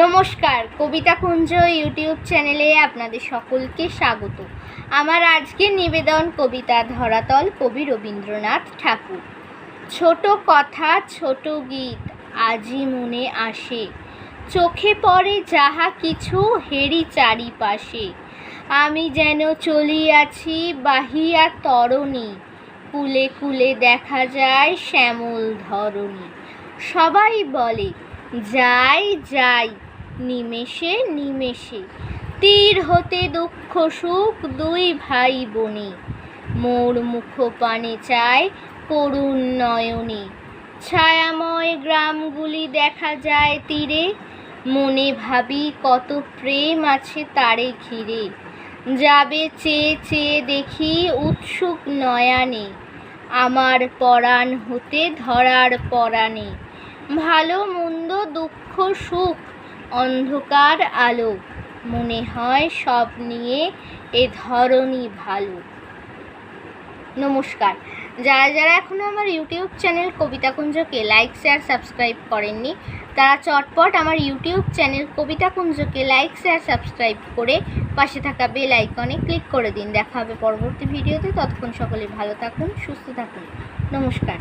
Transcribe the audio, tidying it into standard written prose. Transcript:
নমস্কার, কবিতা কুঞ্জ ইউটিউব চ্যানেলে আপনাদের সকলকে স্বাগত। আমার আজকের নিবেদন কবিতা ধরাতল, কবি রবীন্দ্রনাথ ঠাকুর। ছোট কথা ছোট গীত আজি মনে আসে, চোখে পড়ে যাহা কিছু হেরি চারিপাশে। আমি যেন চলিয়াছি বাহিয়া তরণী, কুলে কুলে দেখা যায় শ্যামল ধরণী। সবাই বলে যাই যাই নিমেষে নিমেষে, তীর হতে দুঃখ সুখ দুই ভাই বোনে। মোর মুখপানে চায় করুণ নয়নে, ছায়াময় গ্রামগুলি দেখা যায় তীরে। মনে ভাবি কত প্রেম আছে তারে ঘিরে, যাবে চেয়ে চেয়ে দেখি উৎসুক নয়ানে। আমার পরাণ হতে ধরার পরাণে, ভালো মন্দ দুঃখ সুখ অন্ধকার আলো। মনে হয় সব নিয়ে এ ধরণী ভালো। নমস্কার। যারা যারা এখনও আমার ইউটিউব চ্যানেল কবিতা কুঞ্জকে লাইক শেয়ার সাবস্ক্রাইব করেননি, তারা চটপট আমার ইউটিউব চ্যানেল কবিতা কুঞ্জকে লাইক শেয়ার সাবস্ক্রাইব করে পাশে থাকা বেল আইকনে ক্লিক করে দিন। দেখা হবে পরবর্তী ভিডিওতে। ততক্ষণ সকলে ভালো থাকুন, সুস্থ থাকুন। নমস্কার।